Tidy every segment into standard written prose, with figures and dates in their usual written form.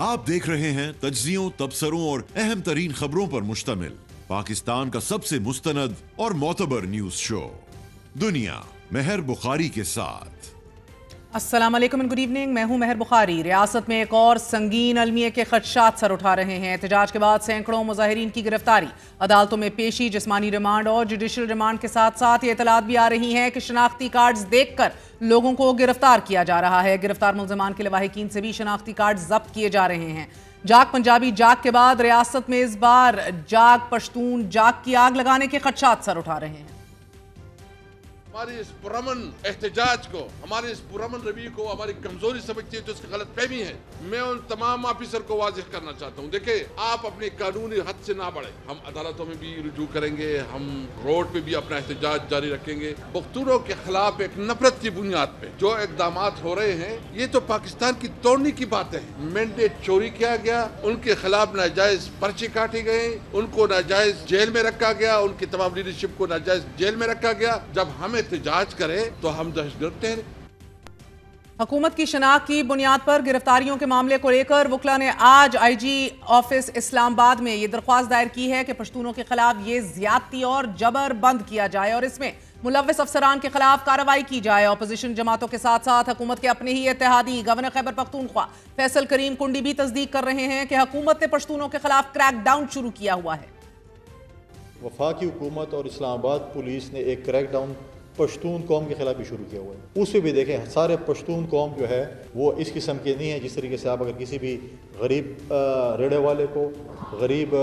आप देख रहे हैं तज्जियों, तबसरों और अहम तरीन खबरों पर मुश्तमिल पाकिस्तान का सबसे मुस्तनद और मोतबर न्यूज शो दुनिया मेहर बुखारी के साथ। अस्सलाम वालेकुम एंड गुड इवनिंग। मैं हूं मेहर बुखारी। रियासत में एक और संगीन अलमिये के खदशात सर उठा रहे हैं। एहतजाज के बाद सैकड़ों मुजाहिरीन की गिरफ्तारी, अदालतों में पेशी, जिस्मानी रिमांड और जुडिशल रिमांड के साथ साथ ये इतलात भी आ रही हैं कि शनाख्ती कार्ड्स देखकर लोगों को गिरफ्तार किया जा रहा है। गिरफ्तार मुल्ज़िमान के लवाहिकीन से भी शनाख्ती कार्ड जब्त किए जा रहे हैं। जाग पंजाबी जाग के बाद रियासत में इस बार जाग पश्तून जाग की आग लगाने के खदशात सर उठा रहे हैं। हमारी इस पुरअमन एहतजाज को, हमारे इस पुरअमन रवैये को हमारी कमजोरी समझती है, तो इसकी गलत फहमी है। मैं उन तमाम ऑफिसर को वाज़ेह करना चाहता हूँ, देखिए आप अपनी कानूनी हद से ना बढ़े। हम अदालतों में भी रुजू करेंगे, हम रोड पे भी अपना एहतजाज जारी रखेंगे। पख्तूनों के खिलाफ एक नफरत की बुनियाद पे जो इकदाम हो रहे हैं, ये तो पाकिस्तान की तोड़ने की बातें हैं। मैंडेट चोरी किया गया, उनके खिलाफ नाजायज पर्चे काटे गए, उनको नाजायज जेल में रखा गया, उनकी तमाम लीडरशिप को नाजायज जेल में रखा गया। जब हम एहतजाज करें तो हम दहशतगर्द ठहरे। हुकूमत की शनाख्त की बुनियाद पर गिरफ्तारियों के मामले को लेकर वकला ने आज IG ऑफिस इस्लामाबाद में ये दरख्वास्त दायर की है कि पश्तूनों के खिलाफ ये ज्यादती और जबर बंद किया जाए और इसमें मुलव्विस अफसरान के खिलाफ कार्रवाई की जाए। अपोजिशन जमातों के साथ साथ हुकूमत के अपने ही इत्तेहादी गवर्नर खैबर पख्तूनख्वा फैसल करीम कुंडी भी तस्दीक कर रहे हैं कि हुकूमत ने पश्तूनों के खिलाफ क्रैकडाउन शुरू किया हुआ है। वफाकी हुकूमत और इस्लामाबाद पुलिस ने एक क्रैकडाउन पश्तून कौम के खिलाफ भी शुरू किया हुआ है। उसमें भी देखें, सारे पश्तून कौम जो है वो इस किस्म के नहीं है जिस तरीके से आप अगर किसी भी गरीब रेड़े वाले को, गरीब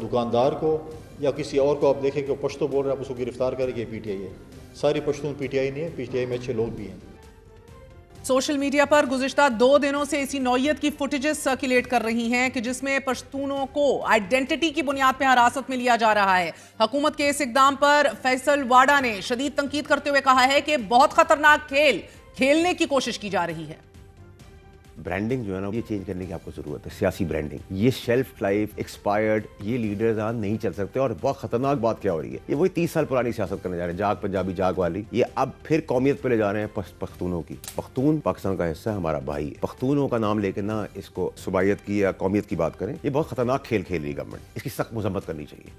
दुकानदार को या किसी और को आप देखें कि पश्तो बोल रहे हैं, आप उसको गिरफ्तार करेंगे। PTI है, सारी पश्तून PTI नहीं है, PTI में अच्छे लोग भी हैं। सोशल मीडिया पर गुज़िश्ता 2 दिनों से इसी नौयत की फुटेजेस सर्कुलेट कर रही हैं कि जिसमें पश्तूनों को आइडेंटिटी की बुनियाद पर हिरासत में लिया जा रहा है। हुकूमत के इस इकदाम पर फैसल वाडा ने शदीद तंकीद करते हुए कहा है कि बहुत खतरनाक खेल खेलने की कोशिश की जा रही है। ब्रांडिंग जो है ना, ये चेंज करने की आपको जरूरत है। सियासी ब्रांडिंग, ये शेल्फ लाइफ एक्सपायर्ड, ये लीडर्स आज नहीं चल सकते। और बहुत खतरनाक बात क्या हो रही है, ये वही 30 साल पुरानी सियासत करने जा रहे हैं, जाग पंजाबी जाग वाली। ये अब फिर कौमियत पे ले जा रहे हैं पख्तूनों की। पख्तून पाकिस्तान का हिस्सा है, हमारा भाई है। पख्तूनों का नाम लेकर ना इसको सुबायत की या कौमियत की बात करें, ये बहुत खतरनाक खेल खेल रही है गवर्नमेंट। इसकी सख्त मजम्मत करनी चाहिए।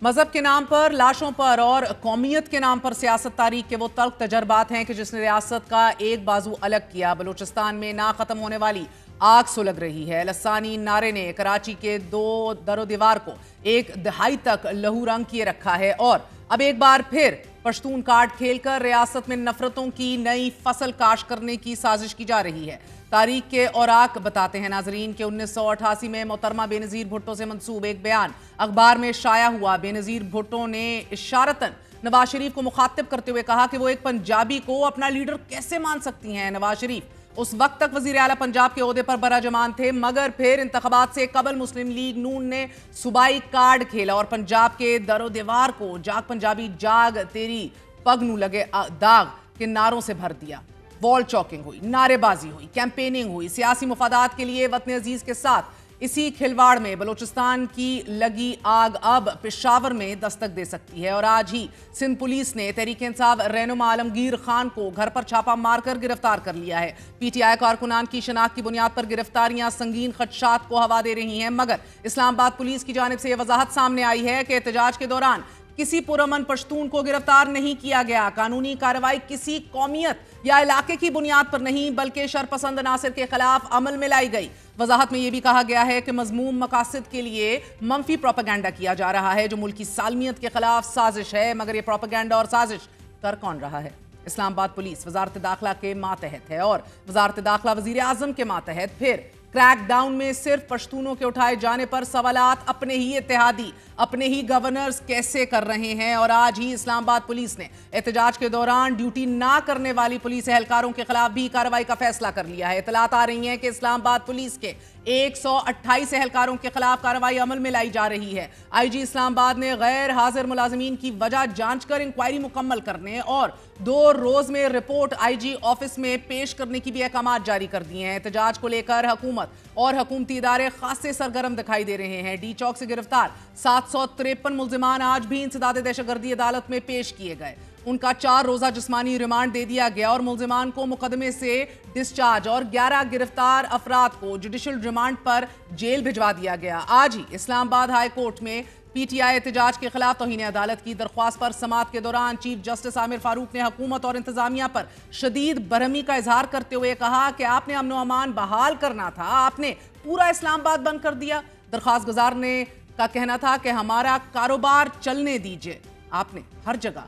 मजहब के नाम पर, लाशों पर और कौमियत के नाम पर सियासत तारीख के वो तल्ख तजर्बात हैं कि जिसने रियासत का एक बाजू अलग किया। बलूचिस्तान में ना खत्म होने वाली आग सुलग रही है। लसानी नारे ने कराची के 2 दरो दीवार को 1 दहाई तक लहू रंग किए रखा है और अब एक बार फिर पश्तून कार्ड खेलकर रियासत में नफरतों की नई फसल काश करने की साजिश की जा रही है। तारीख के औराक बताते हैं नाजरीन के 1988 में मोहतरमा बेनज़ीर भुट्टो से मंसूब एक बयान अखबार में शाया हुआ। बेनज़ीर भुट्टो ने इशारतन नवाज शरीफ को मुखातिब करते हुए कहा कि वो एक पंजाबी को अपना लीडर कैसे मान सकती हैं। नवाज शरीफ उस वक्त तक वजीर आला पंजाब के ओहदे पर बराजमान थे, मगर फिर इंतखाबात से कबल मुस्लिम लीग नून ने सूबाई कार्ड खेला और पंजाब के दरो दीवार को जाग पंजाबी जाग तेरी पग नू लगे दाग के नारों से भर दिया। वॉल चौकिंग हुई, नारेबाजी हुई, कैंपेनिंग हुई। सियासी मुफादात के लिए वतन अजीज के साथ इसी खिलवाड़ में बलूचिस्तान की लगी आग अब पेशावर में दस्तक दे सकती है। और आज ही सिंध पुलिस ने तहरीक इंसाफ रहनुमा आलमगीर खान को घर पर छापा मारकर गिरफ्तार कर लिया है। PTI कारकुनान की शनाख्त की बुनियाद पर गिरफ्तारियां संगीन खदशात को हवा दे रही हैं, मगर इस्लामाबाद पुलिस की जानिब से यह वजाहत सामने आई है कि एहतजाज के दौरान किसी पुरअमन पश्तून को गिरफ्तार नहीं किया गया। कानूनी कार्रवाई किसी कौमियत या इलाके की बुनियाद पर नहीं बल्कि शरपसंद नासिर के खिलाफ अमल में लाई गई। वजाहत में यह भी कहा गया है कि मजमूम मकासद के लिए मंफी प्रोपेगेंडा किया जा रहा है जो मुल्क की सालमियत के खिलाफ साजिश है, मगर यह प्रोपेगेंडा और साजिश कर कौन रहा है? इस्लामाबाद पुलिस वजारत दाखिला के मातहत है और वजारत दाखिला वजीर आजम के मातहत। फिर क्रैकडाउन में सिर्फ पश्तूनों के उठाए जाने पर सवालात अपने ही इत्तेहादी, अपने ही गवर्नर्स कैसे कर रहे हैं। और आज ही इस्लामाबाद पुलिस ने एहतजाज के दौरान ड्यूटी ना करने वाली पुलिस एहलकारों के खिलाफ भी कार्रवाई का फैसला कर लिया है। इतलात आ रही हैं कि इस्लामाबाद पुलिस के 128 एहलकारों के खिलाफ कार्रवाई अमल में लाई जा रही है। IG इस्लामाबाद ने गैर हाजिर मुलाजमीन की वजह जांच कर इंक्वायरी मुकम्मल करने और 2 रोज में रिपोर्ट IG ऑफिस में पेश करने की भी अहकाम जारी कर दिए हैं। एहतजाज को लेकर हुकूमत और हुकूमती इदारे खासे सरगर्म दिखाई दे रहे हैं। डी चौक से गिरफ्तार 753 मुल्जिमान आज भी इंसदाद दहशतगर्दी अदालत में पेश किए गए। उनका 4 रोजा जिस्मानी रिमांड दे दिया गया और मुल्जिमान को मुकदमे से डिस्चार्ज और 11 गिरफ्तार अफराद को जुडिशल रिमांड पर जेल भिजवा दिया गया। आज ही इस्लामाबाद हाई कोर्ट में पीटीआई एहतजाज के खिलाफ तौहीन अदालत की दरख्वास्त पर समाअत के दौरान चीफ जस्टिस आमिर फारूक ने हुकूमत और इंतजामिया पर शदीद बरहमी का इजहार करते हुए कहा कि आपने अमन व अमान बहाल करना था, आपने पूरा इस्लामाबाद बंद कर दिया। दरख्वास्त गुजार ने का कहना था कि हमारा कारोबार चलने दीजिए। आपने हर जगह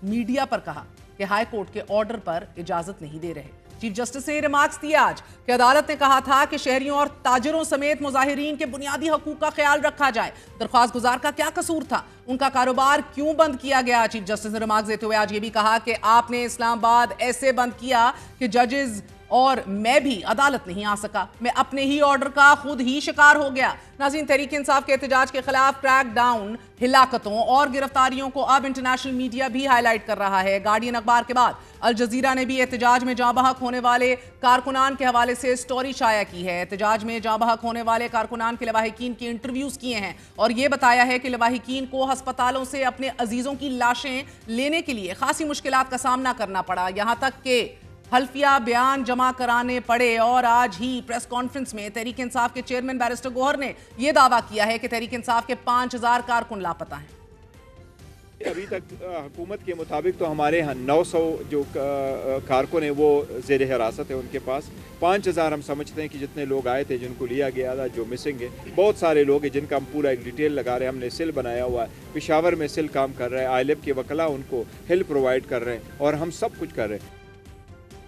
मीडिया पर कहा कि हाई कोर्ट के ऑर्डर पर इजाजत नहीं दे रहे। चीफ जस्टिस ने रिमार्क्स दिया आज कि अदालत ने कहा था कि शहरियों और ताजरों समेत मुजाहिरीन के बुनियादी हकूक का ख्याल रखा जाए। दरख्वास्त गुजार का क्या कसूर था, उनका कारोबार क्यों बंद किया गया? चीफ जस्टिस ने रिमार्क्स देते हुए आज ये भी कहा कि आपने इस्लामाबाद ऐसे बंद किया कि जजेस और मैं भी अदालत नहीं आ सका, मैं अपने ही ऑर्डर का खुद ही शिकार हो गया। नाज़रीन, तहरीक इंसाफ के एहतजाज के खिलाफ क्रैक डाउन, हिलाकतों और गिरफ्तारियों को अब इंटरनेशनल मीडिया भी हाईलाइट कर रहा है। गार्डियन अखबार के बाद अल जजीरा ने भी एहतजाज में जाँ बहक होने वाले कारकुनान के हवाले से स्टोरी शाया की है। एहतजाज में जाँ बहक होने वाले कारकुनान के लवाहिकीन के इंटरव्यूज किए हैं और ये बताया है कि लवाहिकीन को अस्पतालों से अपने अजीजों की लाशें लेने के लिए खासी मुश्किलात का सामना करना पड़ा, यहाँ तक कि हल्फिया बयान जमा कराने पड़े। और आज ही प्रेस कॉन्फ्रेंस में तहरीक इंसाफ के चेयरमैन बैरिस्टर गौहर ने यह दावा किया है कि तहरीक इंसाफ के 5000 कारकुन लापता हैं। अभी तक हुकूमत के मुताबिक तो हमारे यहाँ 900 जो कारकुन हैं वो ज़ेर हिरासत है उनके पास। 5000 हम समझते हैं कि जितने लोग आए थे, जिनको लिया गया था, जो मिसिंग है। बहुत सारे लोग हैं जिनका हम पूरा एक डिटेल लगा रहे हैं। हमने सेल बनाया हुआ है, पेशावर में सेल काम कर रहा है, आईलेब के वकला उनको हेल्प प्रोवाइड कर रहे हैं और हम सब कुछ कर रहे हैं।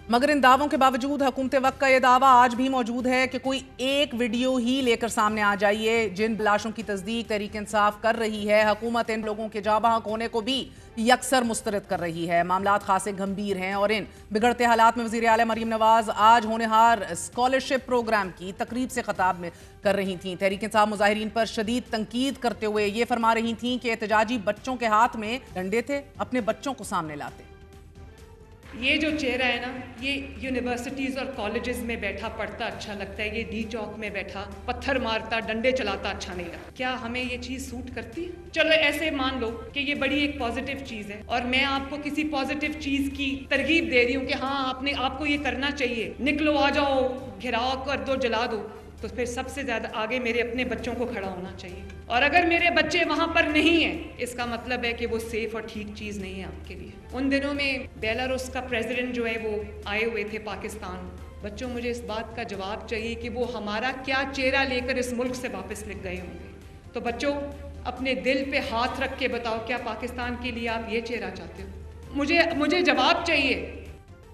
मगर इन दावों के बावजूद हुकूमत वक्त का यह दावा आज भी मौजूद है कि कोई एक वीडियो ही लेकर सामने आ जाइए जिन लाशों की तस्दीक तहरीक इंसाफ कर रही है। हुकूमत इन लोगों के जाँ बहक होने को भी यकसर मुस्तरद कर रही है। मामलात खासे गंभीर हैं और इन बिगड़ते हालात में वज़ीर आला मरीम नवाज आज होनहार स्कॉलरशिप प्रोग्राम की तकरीब से खिताब में कर रही थीं। तहरीक इंसाफ मुजाहिरीन पर शदीद तनकीद करते हुए ये फरमा रही थीं कि एहतजाजी बच्चों के हाथ में डंडे थे, अपने बच्चों को सामने लाते। ये जो चेहरा है ना, ये यूनिवर्सिटीज़ और कॉलेजेस में बैठा पढ़ता अच्छा लगता है, ये डी चौक में बैठा पत्थर मारता डंडे चलाता अच्छा नहीं लगता। क्या हमें ये चीज़ सूट करती है? चलो ऐसे मान लो कि ये बड़ी एक पॉजिटिव चीज़ है और मैं आपको किसी पॉजिटिव चीज़ की तरगीब दे रही हूँ कि हाँ आपको ये करना चाहिए, निकलो आ जाओ, घिराव कर दो, जला दो, तो फिर सबसे ज़्यादा आगे मेरे अपने बच्चों को खड़ा होना चाहिए। और अगर मेरे बच्चे वहाँ पर नहीं हैं, इसका मतलब है कि वो सेफ़ और ठीक चीज़ नहीं है आपके लिए। उन दिनों में बेलारूस का प्रेसिडेंट जो है वो आए हुए थे पाकिस्तान। बच्चों, मुझे इस बात का जवाब चाहिए कि वो हमारा क्या चेहरा लेकर इस मुल्क से वापस लिख गए होंगे। तो बच्चों, अपने दिल पे हाथ रख के बताओ, क्या पाकिस्तान के लिए आप ये चेहरा चाहते हो? मुझे जवाब चाहिए।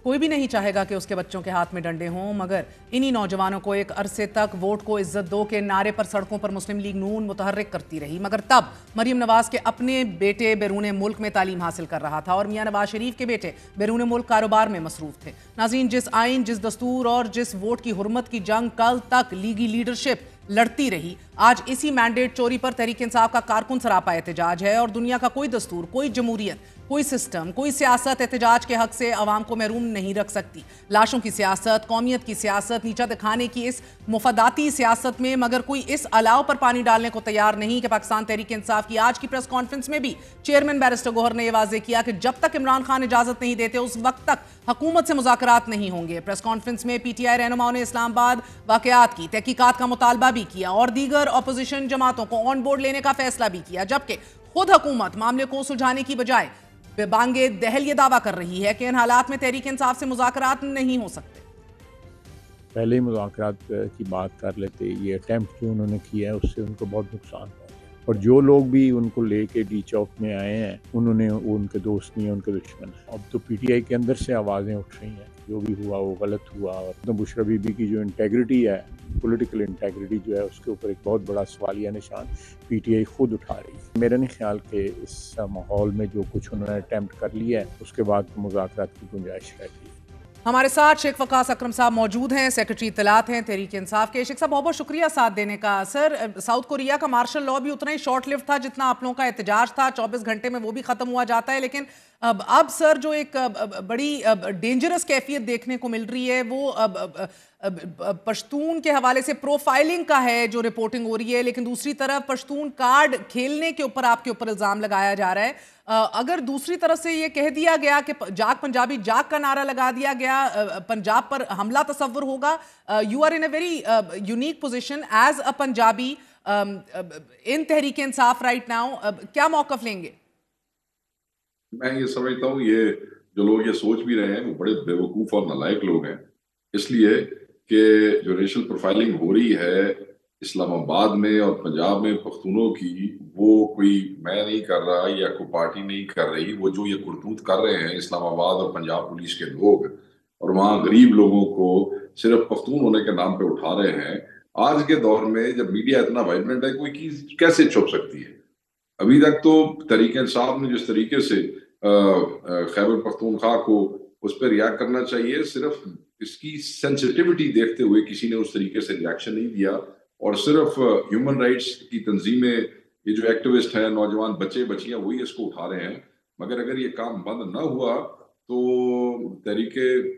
कोई भी नहीं चाहेगा कि उसके बच्चों के हाथ में डंडे हों, मगर इन्हीं नौजवानों को एक अरसे तक वोट को इज्जत दो के नारे पर सड़कों पर मुस्लिम लीग नून मुतहर्रिक करती रही। मगर तब मरीम नवाज के अपने बेटे बैरून मुल्क में तालीम हासिल कर रहा था और मियां नवाज शरीफ के बेटे बैरून मुल्क कारोबार में मसरूफ थे। नाज़रीन, जिस आइन, जिस दस्तूर और जिस वोट की हुर्मत की जंग कल तक लीगी लीडरशिप लड़ती रही, आज इसी मैंडेट चोरी पर तहरीक इंसाफ का कारकुन सरापा एहतजाज है। और दुनिया का कोई दस्तूर, कोई जमहूरियत, कोई सिस्टम, कोई सियासत एहतजाज के हक से अवाम को महरूम नहीं रख सकती। लाशों की सियासत, कौमियत की सियासत, नीचा दिखाने की इस मुफादाती सियासत में मगर कोई इस अलाव पर पानी डालने को तैयार नहीं कि पाकिस्तान तहरीक इंसाफ की आज की प्रेस कॉन्फ्रेंस में भी चेयरमैन बैरिस्टर गौहर ने यह वाजे किया कि जब तक इमरान खान इजाजत नहीं देते उस वक्त तक हुकूमत से मुज़ाकरात नहीं होंगे। प्रेस कॉन्फ्रेंस में पीटीआई रहनुमाओं ने इस्लामाबाद वाकयात की तहकीकात का मुतालबा भी किया और दीगर अपोजिशन जमातों को ऑन बोर्ड लेने का फैसला भी किया, जबकि खुद हुकूमत मामले को सुलझाने की बजाय बांगे दहल ये दावा कर रही है कि इन हालात में तहरीक इंसाफ से मुज़ाकरात नहीं हो सकते। पहले ही मुज़ाकरात की बात कर लेते, ये अटेम्प्ट जो उन्होंने किया है उससे उनको बहुत नुकसान हुआ और जो लोग भी उनको लेके डी चौक में आए हैं उन्होंने वो उनके दोस्त नहीं है, उनके दुश्मन है। अब तो पीटीआई के अंदर से आवाज़ें उठ रही हैं, जो भी हुआ वो गलत हुआ। और तो बुशरा बीबी की जो इंटेग्रिटी है, पॉलिटिकल इंटेग्रिटी जो है, उसके ऊपर एक बहुत बड़ा सवालिया निशान पीटीआई खुद उठा रही है। मेरा नहीं ख्याल कि इस माहौल में जो कुछ उन्होंने अटेम्प्ट कर लिया है उसके बाद मुज़ाकरात की गुंजाइश रहती है। हमारे साथ शेख वकास अकरम साहब मौजूद हैं, सेक्रेटरी इत्तलात हैं तहरीक इंसाफ के। शेख साहब, बहुत बहुत शुक्रिया साथ देने का। सर, साउथ कोरिया का मार्शल लॉ भी उतना ही शॉर्ट लिव था जितना आप लोगों का एहतजाज था, 24 घंटे में वो भी ख़त्म हुआ जाता है। लेकिन अब सर जो एक बड़ी डेंजरस कैफियत देखने को मिल रही है वो पश्तून के हवाले से प्रोफाइलिंग का है जो रिपोर्टिंग हो रही है, लेकिन दूसरी तरफ पश्तून कार्ड खेलने के ऊपर आपके ऊपर इल्जाम लगाया जा रहा है। अगर दूसरी तरफ से ये कह दिया गया कि जाग पंजाबी जाग का नारा लगा दिया गया, पंजाब पर हमला तस्वर होगा, you are in a very unique position as a Punjabi in Tehreek Insaf right now, क्या मौकफ लेंगे? मैं ये समझता हूँ ये जो लोग ये सोच भी रहे हैं वो बड़े बेवकूफ और नालायक लोग हैं, इसलिए कि जो रेशल प्रोफाइलिंग हो रही है इस्लामाबाद में और पंजाब में पख्तूनों की, वो कोई मैं नहीं कर रहा या कोई पार्टी नहीं कर रही, वो जो ये करतूत कर रहे हैं इस्लामाबाद और पंजाब पुलिस के लोग और वहाँ गरीब लोगों को सिर्फ पख्तून होने के नाम पे उठा रहे हैं। आज के दौर में जब मीडिया इतना वाइब्रेंट है, कोई चीज कैसे छुप सकती है? अभी तक तो तहरीक इंसाफ ने जिस तरीके से खैबर पख्तूनख्वा को उस पर रिएक्ट करना चाहिए, सिर्फ इसकी सेंसिटिविटी देखते हुए किसी ने उस तरीके से रिएक्शन नहीं दिया और सिर्फ ह्यूमन राइट्स की तंजीमें, ये जो एक्टिविस्ट हैं, नौजवान बच्चे बच्चियां, वही इसको उठा रहे हैं। मगर अगर ये काम बंद ना हुआ तो तहरीक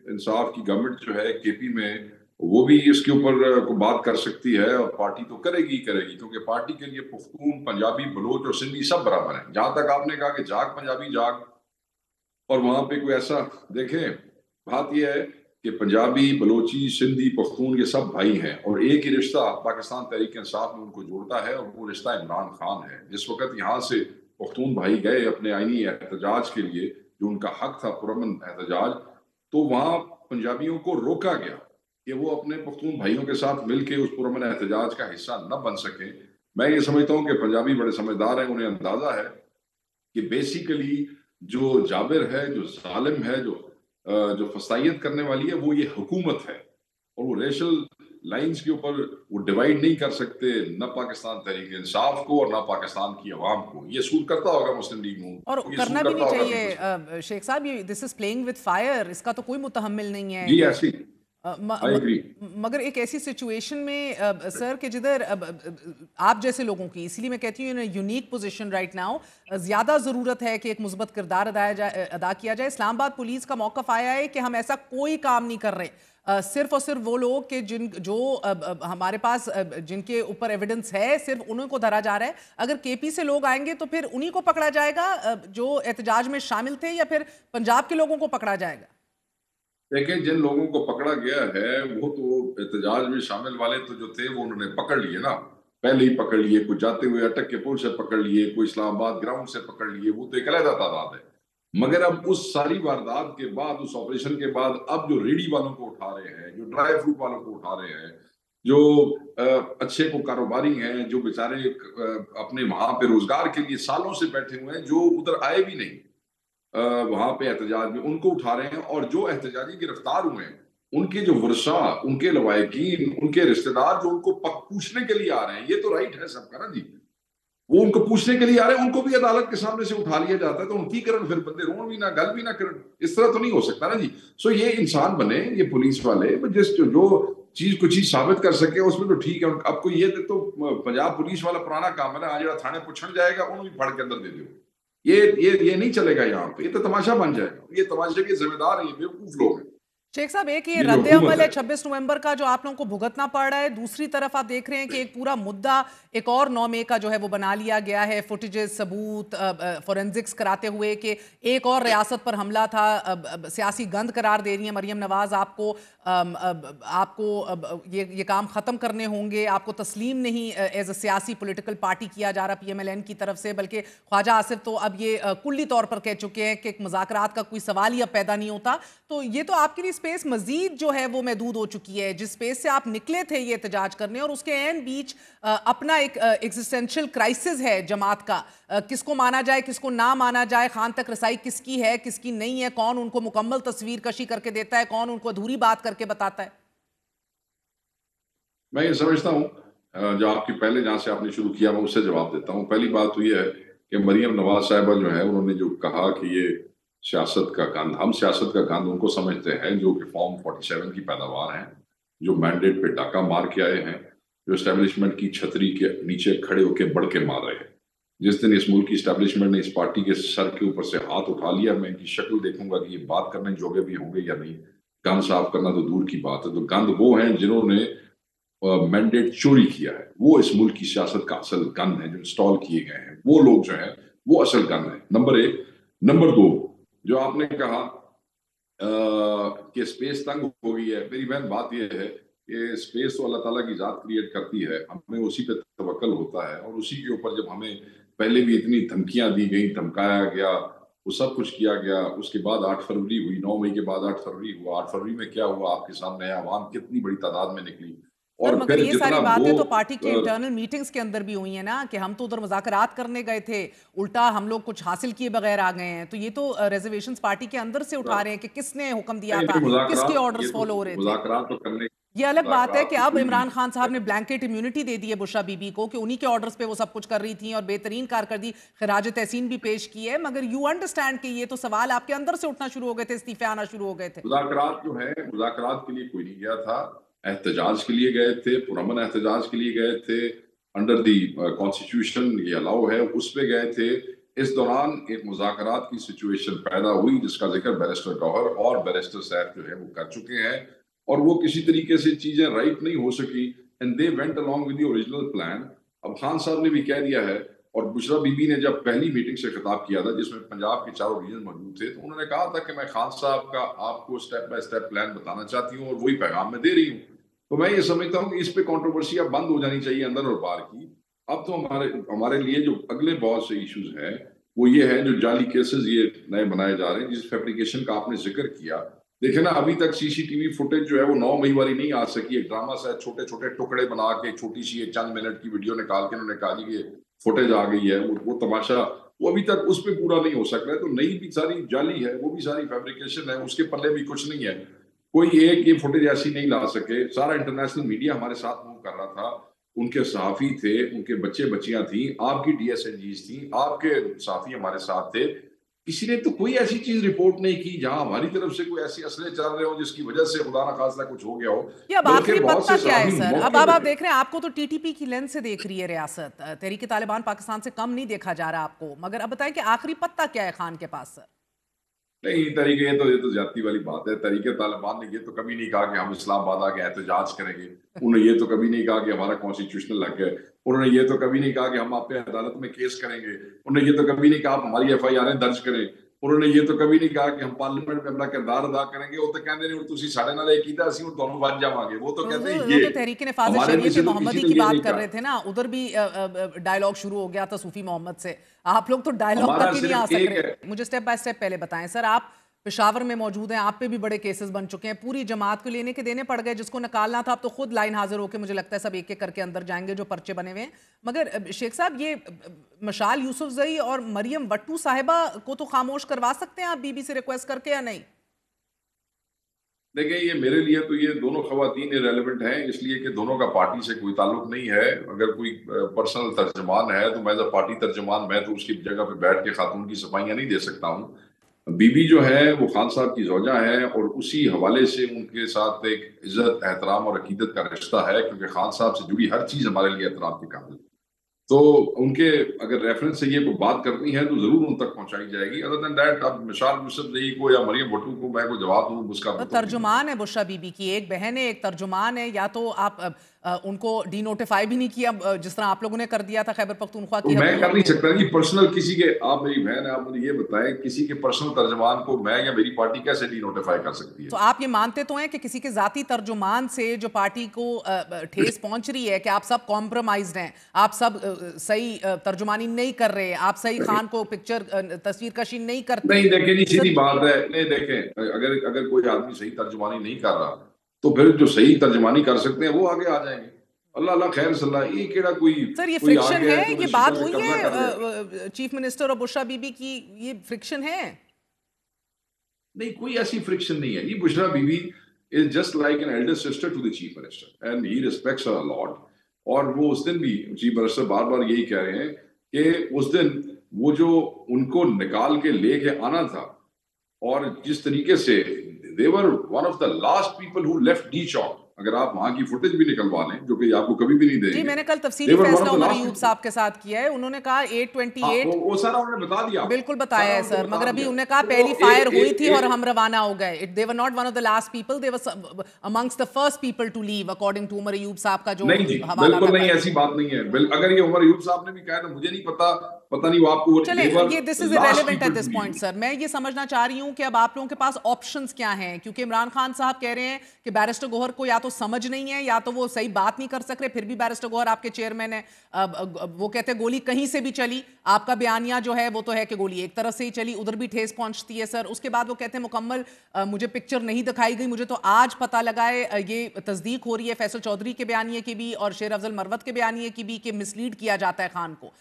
इंसाफ की गवर्नमेंट जो है केपी में, वो भी इसके ऊपर को बात कर सकती है और पार्टी तो करेगी करेगी, क्योंकि पार्टी के लिए पख्तून, पंजाबी, बलोच और सिंधी सब बराबर हैं। जहां तक आपने कहा कि जाग पंजाबी जाग, और वहां पे कोई ऐसा देखें, बात यह है कि पंजाबी, बलोची, सिंधी, पख्तून ये सब भाई हैं और एक ही रिश्ता पाकिस्तान तहरीक इंसाफ में उनको जोड़ता है और वो रिश्ता इमरान खान है। जिस वक्त यहाँ से पख्तून भाई गए अपने आईनी एहतजाज के लिए, जो उनका हक था पुरअमन एहतजाज, तो वहां पंजाबियों को रोका गया कि वो अपने पख्तून भाइयों के साथ मिलकर उस पुरअमन एहतजाज का हिस्सा न बन सके। मैं ये समझता हूँ कि पंजाबी बड़े समझदार हैं, उन्हें अंदाजा है कि बेसिकली जो जाबिर है, जो जालिम है, जो फसाइयत करने वाली है, वो ये हुकूमत है और वो रेशल लाइंस के ऊपर वो डिवाइड नहीं कर सकते, न पाकिस्तान तहरीक इंसाफ को और न पाकिस्तान की आवाम को। ये सूट करता होगा मुस्लिम लीग नून, और करना भी नहीं चाहिए। शेख साहब, ये this is playing with fire, इसका तो कोई मुतहम्मिल नहीं है। जी ऐसी मगर एक ऐसी सिचुएशन में सर कि जिधर आप जैसे लोगों की, इसलिए मैं कहती हूँ यूनिक पोजीशन राइट नाउ, ज़्यादा ज़रूरत है कि एक मुस्बत किरदार अदा किया जाए। इस्लामाबाद पुलिस का मौक़िफ़ आया है कि हम ऐसा कोई काम नहीं कर रहे, सिर्फ और सिर्फ वो लोग कि जो हमारे पास जिनके ऊपर एविडेंस है, सिर्फ उन्हीं को धरा जा रहा है। अगर केपी से लोग आएंगे तो फिर उन्हीं को पकड़ा जाएगा जो एहतजाज में शामिल थे, या फिर पंजाब के लोगों को पकड़ा जाएगा? देखिए, जिन लोगों को पकड़ा गया है वो तो एहतजाज में शामिल वाले तो जो थे वो उन्होंने पकड़ लिए ना, पहले ही पकड़ लिए। कोई जाते हुए अटक के पुल से पकड़ लिए, कोई इस्लामाबाद ग्राउंड से पकड़ लिए, वो तो एक अलग तादाद है। मगर अब उस सारी वारदात के बाद, उस ऑपरेशन के बाद, अब जो रेडी वालों को उठा रहे हैं, जो ड्राई फ्रूट वालों को उठा रहे हैं, जो अच्छे को कारोबारी हैं, जो बेचारे अपने वहां पे रोजगार के लिए सालों से बैठे हुए हैं, जो उधर आए भी नहीं वहां पे एहतजाज में, उनको उठा रहे हैं। और जो एहतजाजी गिरफ्तार हुए हैं, उनके जो वर्षा, उनके लवायकीन, उनके रिश्तेदार जो उनको पूछने के लिए आ रहे हैं, ये तो राइट है सबका ना जी, वो उनको पूछने के लिए आ रहे हैं, उनको भी अदालत के सामने से उठा लिया जाता है। तो उनकी करन फिर बंदे रोन भी ना, गल भी ना करन, इस तरह तो नहीं हो सकता ना जी। सो ये इंसान बने, ये पुलिस वाले, जिस जो चीज को चीज साबित कर सके उसमें तो ठीक है। अब कोई ये तो पंजाब पुलिस वाला पुराना काम है ना, आज थाने पूछने जाएगा उन्होंने भी फाड़ के अंदर दे दो, ये नहीं चलेगा यहाँ पे, ये तो तमाशा बन जाएगा। ये तमाशे के जिम्मेदार ये बेवकूफ लोग हैं। शेख साहब, एक ये रद्द अमल है 26 नवंबर का जो आप लोगों को भुगतना पड़ रहा है, दूसरी तरफ आप देख रहे हैं कि एक पूरा मुद्दा एक और 9 मई का जो है वो बना लिया गया है, फुटेजेस, सबूत, फोरेंसिक्स कराते हुए कि एक और रियासत पर हमला था। सियासी गंद करार दे रही है मरियम नवाज, आपको ये काम ख़त्म करने होंगे, आपको तस्लीम नहीं एज अ सियासी पॉलिटिकल पार्टी किया जा रहा PMLN की तरफ से, बल्कि ख्वाजा आसिफ तो अब ये कुल्ली तौर पर कह चुके हैं कि मुज़ाकरात का कोई सवाल ही अब पैदा नहीं होता। तो ये तो आपके लिए स्पेस मजीद जो है वो महदूद हो चुकी है, जिस स्पेस से आप निकले थे ये एहतजाज करने, और उसके एन बीच अपना एक एग्जिस्टेंशियल क्राइसिस है जमात का, किसको माना जाए किसको ना माना जाए, खान तक रसाई किसकी है किसकी नहीं है, कौन उनको मुकम्मल तस्वीर कशी करके देता है, कौन उनको अधूरी बात करके बताता है। मैं ये समझता हूँ जो आपकी पहले जहां से आपने शुरू किया मैं उससे जवाब देता हूँ। पहली बात तो ये है कि मरियम नवाज साहिबा जो है उन्होंने जो कहा कि ये सियासत का गंद, हम सियासत का गंद उनको समझते हैं जो कि फॉर्म 47 की पैदावार हैं, जो मैंडेट पे डाका मार के आए हैं, जो एस्टेब्लिशमेंट की छतरी के नीचे खड़े होकर बढ़ के मार रहे हैं। जिस दिन इस मुल्क की एस्टेब्लिशमेंट ने इस पार्टी के सर के ऊपर से हाथ उठा लिया, मैं इनकी शक्ल देखूंगा कि ये बात करने जोगे भी होंगे या नहीं। गंद साफ करना तो दूर की बात है। तो गंद वो हैं जिन्होंने मैंडेट चोरी किया है, वो इस मुल्क की सियासत का असल गंद है, जो इंस्टॉल किए गए हैं वो लोग जो हैं वो असल गंद है, नंबर 1। नंबर 2, जो आपने कहा कि स्पेस तंग हो गई है, मेरी बहन बात यह है कि स्पेस तो अल्लाह ताला की जात क्रिएट करती है, हमें उसी पे तवक्कल होता है, और उसी के ऊपर जब हमें पहले भी इतनी धमकियां दी गई, धमकाया गया, वो सब कुछ किया गया, उसके बाद 8 फरवरी हुई, 9 मई के बाद 8 फरवरी हुआ। 8 फरवरी में क्या हुआ आपके सामने है, आवाम कितनी बड़ी तादाद में निकली। और मगर फिर ये जितना सारी बातें वो तो पार्टी की इंटरनल मीटिंग्स के अंदर भी हुई है ना, कि हम तो उधर मुज़ाकरात करने गए थे, उल्टा हम लोग कुछ हासिल किए बगैर आ गए हैं। तो ये तो रिजर्वेशंस पार्टी के अंदर से उठा रहे हैं कि किसने हुक्म दिया था, किसके ऑर्डर्स फॉलो हो रहे थे। मुज़ाकरात तो करने, ये अलग बात है कि अब इमरान खान साहब ने ब्लैंकेट इम्यूनिटी दे दी है बुशरा बीबी को, कि उन्हीं के ऑर्डर्स पे वो सब कुछ कर रही थी और बेहतरीन कारकर्दगी खिराज तहसीन भी पेश की है। मगर यू अंडरस्टैंड कि ये तो सवाल आपके अंदर से उठना शुरू हो गए थे, इस्तीफे आना शुरू हो गए थे। मुज़ाकरात जो है, मुज़ाकरात के लिए कोई नहीं गया था, एहतजाज के लिए गए थे, पुरअमन एहतजाज के लिए गए थे, अंडर दी कॉन्स्टिट्यूशन ये अलाउ है, उस पे गए थे। इस दौरान एक मुज़ाकरात की सिचुएशन पैदा हुई जिसका जिक्र बैरिस्टर गौहर और बैरिस्टर साहब जो है वो कर चुके हैं, और वो किसी तरीके से चीजें राइट नहीं हो सकी, and they went along with the original plan. अब खान साहब ने भी कह दिया है, और बुशरा बीबी ने जब पहली मीटिंग से खिताब किया था जिसमें पंजाब के चारों रीजन मौजूद थे, तो उन्होंने कहा था कि मैं खान साहब का आपको स्टेप बाय स्टेप प्लान बताना चाहती हूँ और वही पैगाम मैं दे रही हूँ। तो मैं ये समझता हूँ कि इस पे कंट्रोवर्सी अब बंद हो जानी चाहिए अंदर और बाहर की। अब तो हमारे लिए जो अगले बहुत से इश्यूज हैं वो ये है, जो जाली केसेस ये नए बनाए जा रहे हैं, जिस फैब्रिकेशन का आपने जिक्र किया। देखे ना, अभी तक सीसीटीवी फुटेज जो है वो 9 मई वाली नहीं आ सकी। एक ड्रामा सा छोटे छोटे टुकड़े बना के छोटी सी एक चंद मिनट की वीडियो निकाल के उन्होंने कहा कि ये फुटेज आ गई है, वो तमाशा वो अभी तक उस पर पूरा नहीं हो सक रहा है। तो नई भी सारी जाली है, वो भी सारी फैब्रिकेशन है, उसके पल्ले भी कुछ नहीं है। कोई एक ये फुटेज ऐसी नहीं ला सके। सारा इंटरनेशनल मीडिया हमारे साथ मूव कर रहा था, उनके सहाफी थे, उनके बच्चे बच्चियां थी, आपकी DSNGs थी, आपके सहाफी हमारे साथ थे। किसी ने तो कोई ऐसी चीज रिपोर्ट नहीं की जहां हमारी तरफ से कोई ऐसी असले चल रहे हो जिसकी वजह से खुदा ना खास्ता कुछ हो गया हो। ये अब आखिरी पत्ता क्या है सर? अब आप देख रहे हैं, आपको तो TTP की लेंस से देख रही है रियासत, तहरीक तालिबान पाकिस्तान से कम नहीं देखा जा रहा आपको, मगर अब बताएं कि आखिरी पत्ता क्या है खान के पास सर? नहीं, ये तो ज्यादती वाली बात है। तहरीक तालिबान ने ये तो कभी नहीं कहा कि हम इस्लामाबाद आके एहतजाज करेंगे। उन्होंने ये तो कभी नहीं कहा कि हमारा कॉन्स्टिट्यूशनल हक है। उन्होंने ये तो कभी नहीं कहा कि हम आप पे अदालत में केस करेंगे। उन्होंने ये तो कभी नहीं कहा आप हमारी FIR दर्ज करें। उन्होंने ये तो कभी नहीं कहा कि हम पार्लियामेंट में अपना किरदार अदा करेंगे। वो तो कहते नहीं, तुसी साढ़े नाल एक कीता असीं दोनों बच जावांगे। वो तो कहते हैं ये तो तहरीक ने फाजिल शरीयत पे मोहम्मदी की बात कर रहे थे ना, उधर भी डायलॉग शुरू हो गया था सूफी मोहम्मद से। आप लोग तो डायलॉग तक ही नहीं आ सक रहे। मुझे स्टेप बाय स्टेप पहले बताएं सर, आप पेशावर में मौजूद हैं, आप पे भी बड़े केसेस बन चुके हैं, पूरी जमात को लेने के देने पड़ गए, जिसको निकालना था आप तो खुद लाइन हाजिर होकर मुझे लगता है सब एक एक करके अंदर जाएंगे जो पर्चे बने हुए हैं। मगर शेख साहब, ये मशाल यूसुफजई और मरियम भट्टू साहिबा को तो खामोश करवा सकते हैं आप बीबी से रिक्वेस्ट करके, या नहीं? देखिए, ये मेरे लिए तो ये दोनों खवातीन इरेलेवेंट हैं, इसलिए कि दोनों का पार्टी से कोई ताल्लुक नहीं है। अगर कोई पर्सनल तर्जमान है तो मैं एज अ पार्टी तर्जमान, मैं तो उसकी जगह पे बैठ के खातून की सफाइयां नहीं दे सकता हूँ। बीबी जो है वो खान साहब की ज़ौजा है, और उसी हवाले से उनके साथ एक इज्जत, एहतराम और अकीदत का रिश्ता है, क्योंकि खान साहब से जुड़ी हर चीज़ हमारे लिए एहतराम की काबिल। तो उनके अगर रेफरेंस से ये कोई बात करनी है तो जरूर उन तक पहुंचाई जाएगी। अदर देन दैट, अब मिसाल यूसुफजई को या मरियम भट्टू को मैं कोई जवाब दूं उसका तो तर्जुमान है बुशरा बीबी की, एक बहन है, एक तर्जुमान है। या तो आप उनको डीनोटिफाई भी नहीं किया जिस तरह आप लोगों ने कर दिया था खैबर पख्तूनख्वा की। तो मैं कर नहीं सकता कि पर्सनल किसी के, आप मेरी बहन है, आप मुझे ये बताएं किसी के पर्सनल तर्जुमान को मैं या मेरी पार्टी कैसे डीनोटिफाई कर सकती है? तो आप ये मानते तो हैं कि किसी के जाती तर्जुमान से जो पार्टी को ठेस पहुंच रही है कि आप सब कॉम्प्रोमाइज्ड हैं, आप सब सही तर्जुमानी नहीं कर रहे, आप सही खान को पिक्चर तस्वीर कशी नहीं करते? नहीं, देखें, सीधी बात है। नहीं, देखें, अगर कोई आदमी सही तर्जुमानी नहीं कर रहा तो फिर जो सही तर्जुमानी कर सकते हैं वो आगे आ जाएंगे। अल्लाह अल्लाह खैर सल्ला। ये केड़ा कोई सर, ये फ्रिक्शन है, ये बात हुई है चीफ मिनिस्टर और बुशरा बीबी की, ये फ्रिक्शन है? नहीं, कोई ऐसी फ्रिक्शन नहीं है। ये Bushra Bibi is just like an elder sister to the chief minister and he respects her a lot. और वो उस दिन भी चीफ मिनिस्टर बार बार यही कह रहे हैं कि उस दिन वो जो उनको निकाल के लेके आना था, और जिस तरीके से they were one of the last people who left D Chowk. अगर आप वहां की फुटेज भी निकलवा लें, जो कि आपको कभी भी नहीं देंगे। जी, मैंने कल तफसीली फैसला उमर अयूब साहब के साथ किया है। उन्होंने कहा 828 वो सारा उन्होंने बता दिया, बिल्कुल बताया है सर, मगर अभी उन्होंने कहा पहली फायर हुई थी और हम रवाना हो गए। They were not one of the last people, they were amongst the first people to leave according to Umar Ayub साहब का जो नहीं जी, बिल्कुल नहीं, ऐसी बात नहीं है। अगर ये उमर अयूब साहब ने भी कहा तो मुझे नहीं पता नहीं वो आपको चले, ये this is irrelevant at this point sir. मैं ये समझना चाह रही हूं कि अब आप लोगों के पास ऑप्शंस क्या हैं, क्योंकि इमरान खान साहब कह रहे हैं कि बैरिस्टर गौहर को या तो समझ नहीं है या तो वो सही बात नहीं कर सक रहे, फिर भी बैरिस्टर गौहर आपके चेयरमैन है। वो कहते हैं गोली कहीं से भी चली, आपका बयानिया जो है वो तो है कि गोली एक तरफ से ही चली, उधर भी ठेस पहुंचती है सर। उसके बाद वो कहते हैं मुकम्मल मुझे पिक्चर नहीं दिखाई गई, मुझे तो आज पता लगा है, ये तस्दीक हो रही है फैसल चौधरी के बयानिए की भी और शेर अफजल मरवत के बयानिए की भी, कि मिसलीड किया जाता है खान को।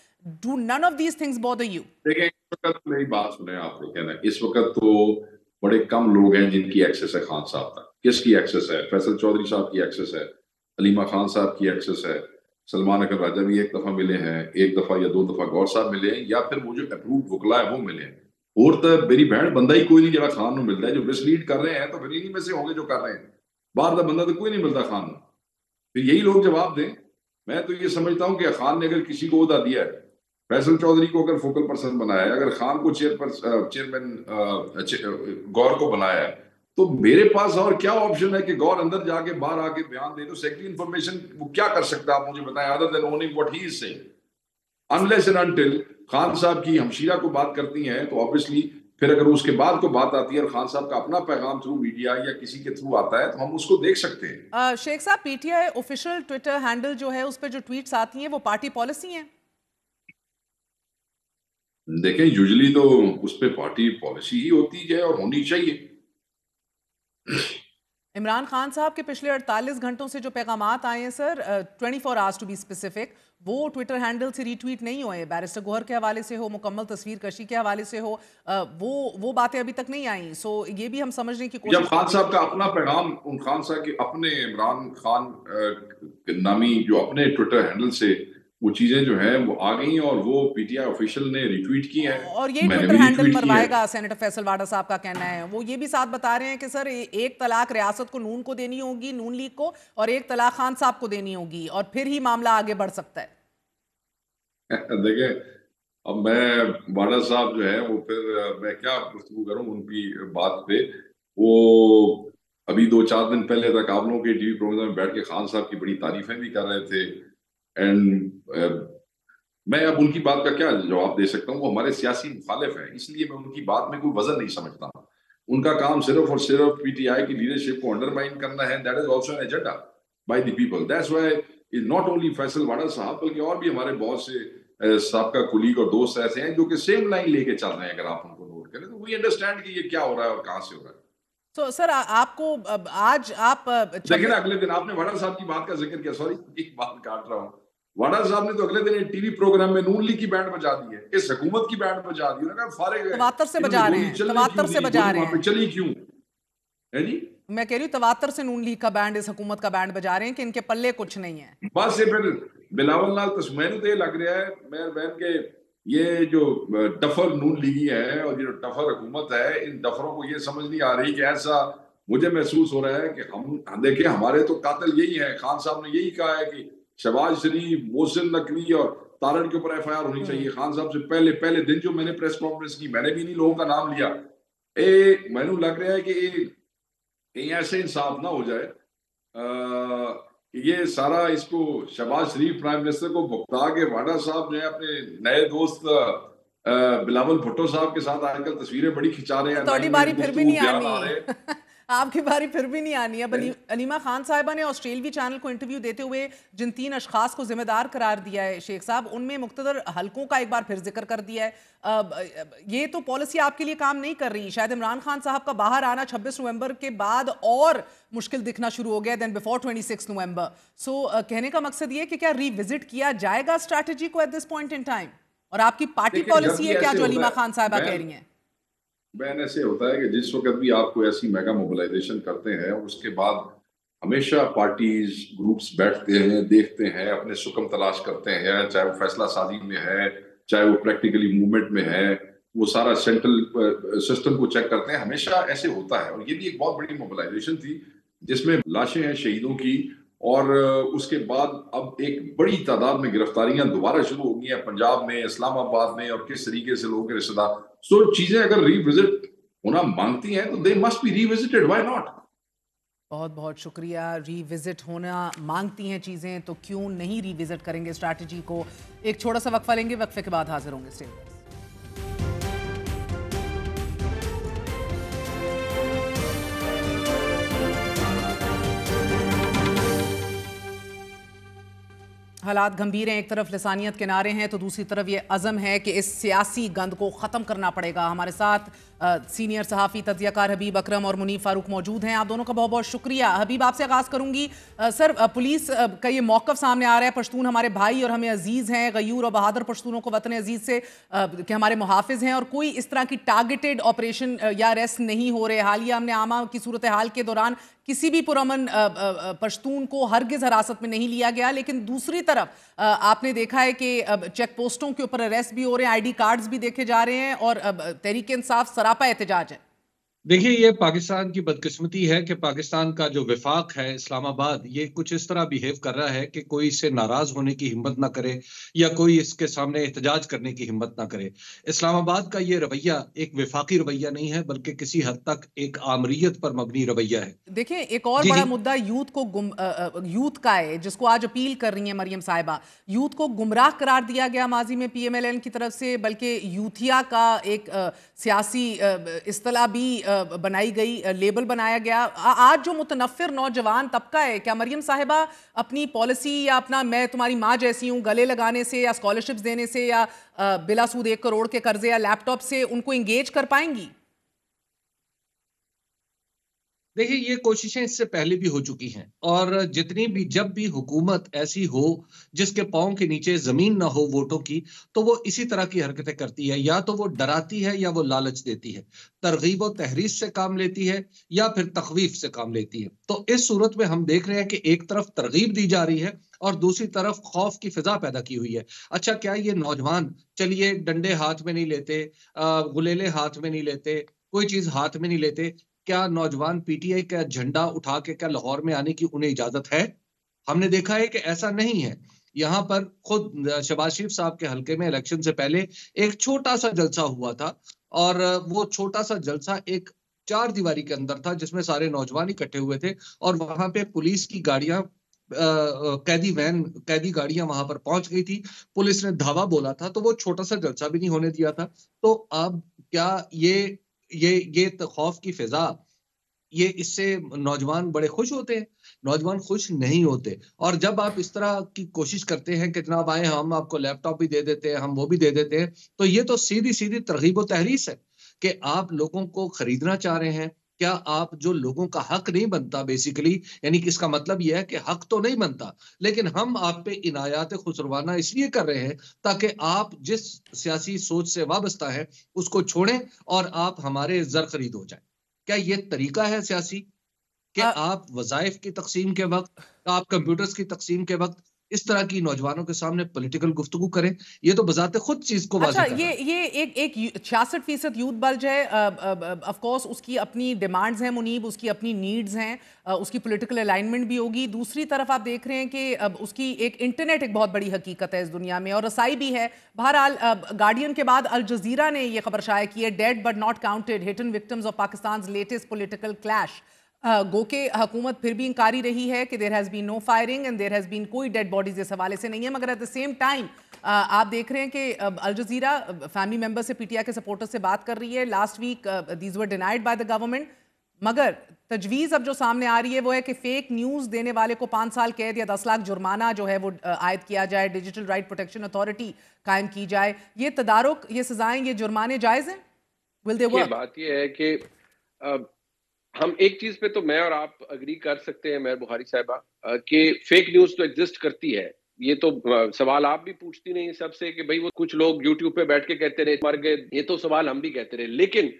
Do none of these things bother you? देखिए, इस वक्त मेरी बात सुने आप लोग, कहना इस वक्त तो बड़े कम लोग हैं जिनकी एक्सेस है खान साहब तक। किसकी एक्सेस है? फैसल चौधरी साहब की एक्सेस है, अलीमा खान साहब की एक्सेस है, सलमान अकबर राजा भी एक दफा मिले हैं, एक दफा या दो दफा गौर साहब मिले हैं, या फिर वो जो अप्रूव वकला है वो मिले हैं। और तो मेरी बहन बंदा ही कोई नहीं जरा खान को मिलता है। जो मिसलीड कर रहे हैं तो फिर इन्हीं में से होंगे जो कर रहे हैं, बाहर का बंदा तो कोई नहीं मिलता खान को। फिर यही लोग जवाब दें। मैं तो ये समझता हूँ कि खान ने अगर किसी को ओहदा दिया है, फैसल चौधरी को अगर फोकल पर्सन बनाया है, अगर खान को चेयरमैन गौर को बनाया है, तो मेरे पास और क्या ऑप्शन है कि गौर अंदर जाके बाहर आके बयान दे। तो सेक्रेटरी इंफॉर्मेशन वो क्या कर सकता है, आप मुझे बताएं, other than owning what he is saying. Unless and until Khan साहब की हमशीरा को बात करती हैं तो ऑब्वियसली फिर अगर उसके बाद को बात आती है और खान साहब का अपना पैगाम थ्रू मीडिया या किसी के थ्रू आता है तो हम उसको देख सकते हैं। शेख साहब, पीटीआई ऑफिशियल ट्विटर हैंडल जो है उस पर जो ट्वीट्स आती हैं वो पार्टी पॉलिसी है? देखें, यूजुअली तो उस पे पार्टी पॉलिसी ही होती है और होनी चाहिए। इमरान खान साहब के पिछले 48 घंटों से जो पैगामात आए हैं sir, 24 hours to be specific, वो ट्विटर हैंडल से रीट्वीट नहीं हुए। बैरिस्टर गौहर के हवाले से हो, मुकम्मल तस्वीर कशी के हवाले से हो, वो बातें अभी तक नहीं आई। सो ये भी हम समझने की कोशिश। जब खान साहब का अपना पैगाम, उन खान साहब के अपने इमरान खान नामी जो अपने ट्विटर हैंडल से वो चीजें जो है वो आ गई और वो पीटीआई ऑफिशियल ने रिट्वीट की है, और ये Twitter handle मरवाएगा senator Faisal Vawda साहब का कहना है। वो ये भी साथ बता रहे हैं कि सर एक तलाक रियासत को नून को देनी होगी, नून लीग को, और एक तलाक खान साहब को देनी होगी और फिर ही मामला आगे बढ़ सकता है। देखिए, अब मैं वाडा साहब जो है वो फिर मैं क्या गुफ्तगू करूं उनकी बात पे। वो अभी 2-4 दिन पहले तक आप लोगों के टीवी प्रोग्राम में बैठ के खान साहब की बड़ी तारीफें भी कर रहे थे। एंड मैं अब उनकी बात का क्या जवाब दे सकता हूँ? वो हमारे सियासी मुखालिफ है, इसलिए मैं उनकी बात में कोई वजन नहीं समझता। उनका काम सिर्फ और सिर्फ पीटीआई की लीडरशिप को अंडरमाइन करना है। That is also an agenda by the people. That's why is not only Faisal Vawda साहब बल्कि और भी हमारे बहुत से सबका कुलीग और दोस्त ऐसे हैं जो कि सेम लाइन लेके चल रहे हैं। अगर आप उनको नोट करें तो वी अंडरस्टैंड कि ये क्या हो रहा है और कहां से हो रहा है। तो सर आपको आज आप देखिए ना, अगले दिन आपने वाडा साहब की बात का जिक्र किया, सॉरी एक बात काट रहा हूँ। वाडा साहब ने तो अगले दिन टीवी प्रोग्राम में नून लीग की बैंड बजा दी है, इस हुकूमत की बैंड बजा दी है। फारिग तवातर से बजा रहे हैं, तवातर से बजा रहे हैं। चली क्यों है जी? मैं कह रही हूँ तवातर से नून लीग का बैंड इस हुकूमत का बैंड बजा रहे हैं कि इनके पल्ले कुछ नहीं है। बस ये फिर बिलावल लाल तस्मैन तो ये लग रहा है मेरे बहन के, ये जो डफर नून लीगी है और जो डफर हुकूमत है, इन डफरों को ये समझ नहीं आ रही कि ऐसा मुझे महसूस हो रहा है कि हम देखिए हमारे तो कातिल यही है। खान साहब ने यही कहा है कि शहबाज शरीफ, मोहसिन नकवी और तारण के ऊपर एफआईआर होनी चाहिए। खान साहब से पहले दिन जो मैंने प्रेस कॉन्फ्रेंस की, मैंने भी नहीं लोगों का नाम लिया। मैंने लग रहा है कि ऐसे इंसाफ ना हो जाए ये सारा इसको शहबाज शरीफ प्राइम मिनिस्टर को भुगता के वाडा साहब जो है अपने नए दोस्त बिलावल भुट्टो साहब के साथ आजकल तस्वीरें बड़ी खिंचा रहे हैं। थोड़ी बारी फिर भी नहीं आनी आपकी बारी फिर भी नहीं आनी। अब अलीमा खान साहिबा ने ऑस्ट्रेलियावी चैनल को इंटरव्यू देते हुए जिन 3 अशखास को जिम्मेदार करार दिया है शेख साहब, उनमें मुख्तदर हलकों का एक बार फिर जिक्र कर दिया है। ये तो पॉलिसी आपके लिए काम नहीं कर रही। शायद इमरान खान साहब का बाहर आना 26 नवंबर के बाद और मुश्किल दिखना शुरू हो गया देन बिफोर 26 नवंबर। सो कहने का मकसद ये कि क्या रिविजिट किया जाएगा स्ट्रैटेजी को at this point in time, और आपकी पार्टी पॉलिसी है क्या जो अलीमा खान साहिबा कह रही हैं? बैन ऐसे होता है कि जिस वक्त भी आप कोई ऐसी मेगा मोबिलाइजेशन करते हैं उसके बाद हमेशा पार्टीज ग्रुप्स बैठते हैं, देखते हैं, अपने सुकम तलाश करते हैं, चाहे वो फैसला साजी में है, चाहे वो प्रैक्टिकली मूवमेंट में है, वो सारा सेंट्रल सिस्टम को चेक करते हैं। हमेशा ऐसे होता है और ये भी एक बहुत बड़ी मोबिलाइजेशन थी जिसमें लाशें हैं शहीदों की, और उसके बाद अब एक बड़ी तादाद में गिरफ्तारियां दोबारा शुरू हो गई हैं पंजाब में, इस्लामाबाद में, और किस तरीके से लोगों के रिश्तेदार। सो चीजें अगर रिविजिट होना मांगती हैं तो they must be revisited, why not. बहुत बहुत शुक्रिया। रिविजिट होना मांगती हैं चीज़ें तो क्यों नहीं रिविजिट करेंगे स्ट्रैटेजी को। एक छोटा सा वक्फा लेंगे, वक्फे के बाद हाजिर होंगे। स्टे हालात गंभीर हैं। एक तरफ लिसानियत किनारे हैं तो दूसरी तरफ ये अज़म है कि इस सियासी गंद को ख़त्म करना पड़ेगा। हमारे साथ सीनियर सहाफ़ी तज्ज़ियाकार हबीब अकरम और मुनीफ फ़ारूक मौजूद हैं। आप दोनों का बहुत बहुत शुक्रिया। हबीब, आपसे आगाज़ करूँगी। सर, पुलिस का ये मौक़िफ़ सामने आ रहा है, पश्तून हमारे भाई और हमें अजीज़ हैं, गयूर और बहादुर पश्तूनों को वतन अजीज़ से कि हमारे मुहाफ़िज़ हैं, और कोई इस तरह की टारगेटेड ऑपरेशन या अरेस्ट नहीं हो रहे। हालिया हमने आमा की सूरत हाल के दौरान किसी भी पुरअमन पश्तून को हरगिज़ हिरासत में नहीं लिया गया, लेकिन दूसरी तरफ आपने देखा है कि चेक पोस्टों के ऊपर अरेस्ट भी हो रहे हैं, ID कार्ड्स भी देखे जा रहे हैं, और तहरीक इंसाफ सरापा एहतजाज है। देखिए, ये पाकिस्तान की बदकिस्मती है कि पाकिस्तान का जो विफाक है इस्लामाबाद, ये कुछ इस तरह बिहेव कर रहा है कि कोई इससे नाराज होने की हिम्मत ना करे या कोई इसके सामने एहतजाज करने की हिम्मत ना करे। इस्लामाबाद का ये रवैया एक विफाकी रवैया नहीं है, बल्कि किसी हद तक एक आमरीयत पर मबनी रवैया है। देखिए, एक और बड़ा मुद्दा यूथ का है, जिसको आज अपील कर रही हैं मरियम साहिबा। यूथ को गुमराह करार दिया गया माजी में PMLN की तरफ से, बल्कि यूथिया का एक सियासी इस्तिलाह भी बनाई गई, लेबल बनाया गया। आज जो मुतनफ़िर नौजवान तबका है, क्या मरियम साहिबा अपनी पॉलिसी या अपना मैं तुम्हारी माँ जैसी हूँ गले लगाने से या स्कॉलरशिप्स देने से या बिला सूद 1 करोड़ के कर्जे या लैपटॉप से उनको इंगेज कर पाएंगी? देखिए, ये कोशिशें इससे पहले भी हो चुकी हैं, और जब भी हुकूमत ऐसी हो जिसके पांव के नीचे जमीन ना हो वोटों की, तो वो इसी तरह की हरकतें करती है। या तो वो डराती है या वो लालच देती है, तरगीब और तहरीस से काम लेती है या फिर तखवीफ से काम लेती है। तो इस सूरत में हम देख रहे हैं कि एक तरफ तरगीब दी जा रही है और दूसरी तरफ खौफ की फिजा पैदा की हुई है। अच्छा, क्या ये नौजवान चलिए डंडे हाथ में नहीं लेते, गुलेले हाथ में नहीं लेते, कोई चीज हाथ में नहीं लेते, क्या नौजवान PTI का झंडा उठा के क्या लाहौर में आने की उन्हें इजाजत है? हमने देखा है कि ऐसा नहीं है। यहाँ पर खुद शहबाज शरीफ साहब के हलके में इलेक्शन से पहले एक छोटा सा जलसा हुआ था, और वो छोटा सा जलसा एक 4 दीवारी के अंदर था, जिसमें सारे नौजवान इकट्ठे हुए थे, और वहां पे पुलिस की गाड़ियां, कैदी गाड़ियां वहां पर पहुंच गई थी। पुलिस ने धावा बोला था, तो वो छोटा सा जलसा भी नहीं होने दिया था। तो अब क्या ये खौफ की फिजा, ये इससे नौजवान बड़े खुश होते हैं? नौजवान खुश नहीं होते। और जब आप इस तरह की कोशिश करते हैं कि जनाब आए, हम आपको लैपटॉप भी दे देते हैं, हम वो भी दे देते हैं, तो ये तो सीधी सीधी तरगीब और तहरीस है कि आप लोगों को खरीदना चाह रहे हैं। क्या आप जो लोगों का हक नहीं बनता बेसिकली, यानी कि इसका मतलब यह है कि हक तो नहीं बनता, लेकिन हम आप पे इनायात खुसरवाना इसलिए कर रहे हैं ताकि आप जिस सियासी सोच से वाबस्ता है उसको छोड़ें और आप हमारे जर खरीद हो जाए। क्या ये तरीका है सियासी कि आप वज़ाइफ की तकसीम के वक्त, आप कंप्यूटर्स की तकसीम के वक्त इस तरह की नौजवानों के सामने पॉलिटिकल गुफ्तगू करें? ये तो बजाते खुद चीज को वाज़ेह अच्छा, ये एक 66% यूथ बल्ज है। ऑफ कोर्स उसकी अपनी डिमांड्स हैं मुनीब, उसकी अपनी नीड्स हैं, उसकी पॉलिटिकल अलाइनमेंट भी होगी। दूसरी तरफ आप देख रहे हैं कि उसकी एक इंटरनेट एक बहुत बड़ी हकीकत है इस दुनिया में, और रसाई भी है। बहरहाल गार्डियन के बाद अल जजीरा ने यह खबर शाया की है, dead but not counted, hidden victims of Pakistan latest political clash. गो के हुकूमत फिर भी इंकारी रही है कि there has been no firing and there has been कोई डेड बॉडीज इस हवाले से नहीं है, मगर एट द सेम टाइम आप देख रहे हैं कि अल जजीरा फैमिली मेंबर से PTI के सपोर्टर से बात कर रही है। Last week these were denied by the government, मगर तजवीज़ अब जो सामने आ रही है वो है कि फेक न्यूज़ देने वाले को 5 साल कैद या 10 लाख जुर्माना जो है वो आयद किया जाए, डिजिटल राइट प्रोटेक्शन अथॉरिटी कायम की जाए। ये तदारुक, ये सजाएं, ये जुर्माने जायज़ हैं? Will they work? बात ये है कि हम एक चीज पे तो मैं और आप अग्री कर सकते हैं मेहर बुखारी साहिबा कि फेक न्यूज तो एग्जिस्ट करती है। ये तो सवाल आप भी पूछती नहीं सबसे कि भाई वो कुछ लोग यूट्यूब पे बैठ के कहते रहे मर गए, ये तो सवाल हम भी कहते रहे, लेकिन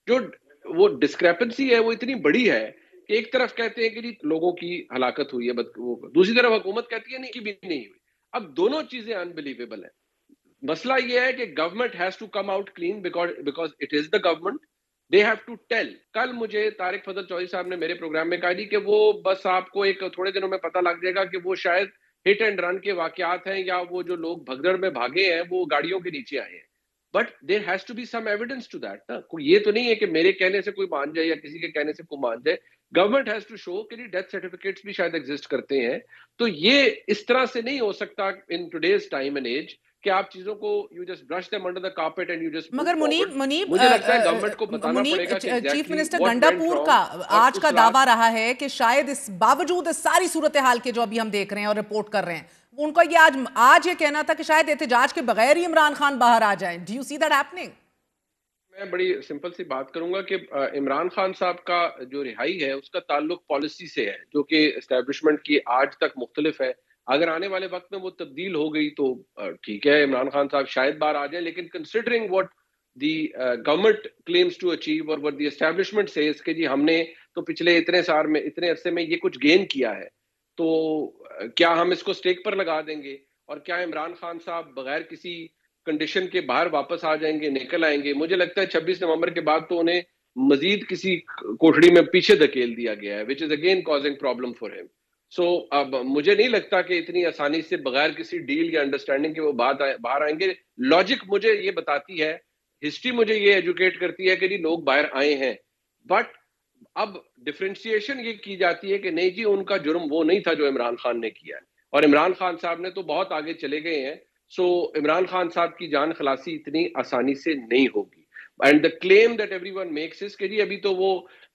जो वो डिस्क्रेपेंसी है वो इतनी बड़ी है कि एक तरफ कहते हैं कि जी लोगों की हलाकत हुई है, दूसरी तरफ हुकूमत कहती है नहीं कि भी नहीं हुई। अब दोनों चीजें अनबिलीवेबल है। मसला ये है कि government has to come out clean because it is the government, they have to tell. कल मुझे तारिक फजल चौधरी साहब ने मेरे प्रोग्राम में कहा जी कि वो बस आपको एक थोड़े दिनों में पता लग जाएगा कि वो शायद हिट एंड रन के वाकयात हैं या वो जो लोग भगदड़ में भागे हैं वो गाड़ियों के नीचे आए हैं। But there has to be some evidence to that ना। ये तो नहीं है कि मेरे कहने से कोई मान जाए या किसी के कहने से कोई मान जाए। गवर्नमेंट हैज टू शो कि डेथ सर्टिफिकेट्स भी शायद एग्जिस्ट करते हैं। तो ये इस तरह से नहीं हो सकता in today's time and as कि आप चीजों को you just brush them under the carpet and you just. मगर मुनीब मुझे लगता है गवर्नमेंट को बताना पड़ेगा कि चीफ मिनिस्टर गंडापुर का आज का दावा रहा है कि शायद इस बावजूद इस सारी सूरत हाल के जो अभी हम देख रहे हैं और रिपोर्ट कर रहे हैं, उनका ये आज ये कहना था कि शायद एहतजाज के बगैर ही इमरान खान बाहर आ जाए। Do you see that happening? मैं बड़ी सिंपल सी बात करूंगा कि इमरान खान साहब का जो रिहाई है उसका ताल्लुक पॉलिसी से है जो कि एस्टेब्लिशमेंट की आज तक मुख्तलिफ है। अगर आने वाले वक्त में वो तब्दील हो गई तो ठीक है, इमरान खान साहब शायद बाहर आ जाए। लेकिन considering what the government claims to achieve और व्हाट दी एस्टेब्लिशमेंट सेज कि जी हमने तो पिछले इतने अरसे में ये कुछ गेन किया है, तो क्या हम इसको स्टेक पर लगा देंगे और क्या इमरान खान साहब बगैर किसी कंडीशन के बाहर वापस आ जाएंगे, निकल आएंगे? मुझे लगता है 26 नवंबर के बाद तो उन्हें मजीद किसी कोठड़ी में पीछे धकेल दिया गया है, which is again causing problem for him. So अब मुझे नहीं लगता कि इतनी आसानी से बगैर किसी डील या अंडरस्टैंडिंग के वो बाहर आएंगे। लॉजिक मुझे ये बताती है, हिस्ट्री मुझे ये एजुकेट करती है कि जी लोग बाहर आए हैं, बट अब डिफरेंशिएशन ये की जाती है कि नहीं जी उनका जुर्म वो नहीं था जो इमरान खान ने किया है, और इमरान खान साहब ने तो बहुत आगे चले गए हैं। सो इमरान खान साहब की जान खलासी इतनी आसानी से नहीं होगी। And the claim that everyone makes is कि जी अभी तो वो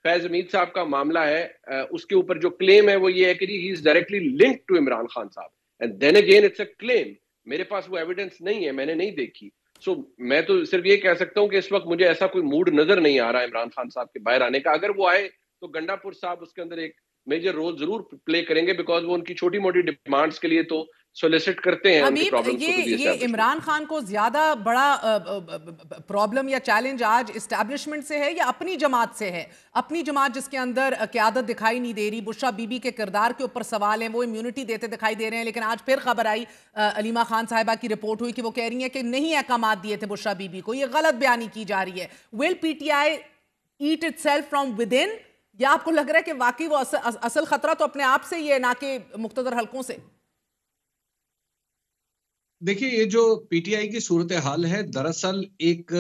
फैज हमीद साहब का मामला है, उसके ऊपर जो क्लेम है वो ये है कि जी he is directly linked to Imran Khan साहब, and then again it's a claim. मेरे पास वो एविडेंस नहीं है, मैंने नहीं देखी। सो मैं तो सिर्फ ये कह सकता हूं कि इस वक्त मुझे ऐसा कोई मूड नजर नहीं आ रहा है इमरान खान साहब के बाहर आने का। अगर वो आए तो गंडापुर साहब उसके अंदर एक मेजर रोल जरूर प्ले करेंगे, बिकॉज वो उनकी छोटी मोटी डिमांड्स के लिए तो सोलिसिट करते हैं उनकी प्रॉब्लम्स को। ये इमरान खान को ज्यादा बड़ा प्रॉब्लम या चैलेंज आज इस्टेब्लिशमेंट से है या अपनी जमात से है? अपनी जमात जिसके अंदर क़यादत दिखाई नहीं दे रही, बुशरा बीबी के किरदार के ऊपर सवाल हैं, वो इम्यूनिटी देते दिखाई दे रहे हैं। लेकिन आज फिर खबर आई, अलीमा खान साहिबा की रिपोर्ट हुई कि वो कह रही है कि नहीं अहकामात दिए थे बुशरा बीबी को, ये गलत बयानी की जा रही है। Will PTI eat itself from with in, या आपको लग रहा है कि वाकई वो असल खतरा तो अपने आप से ही है, ना कि मुख्तदर हलकों से? देखिए, ये जो पीटीआई की सूरत हाल है दरअसल एक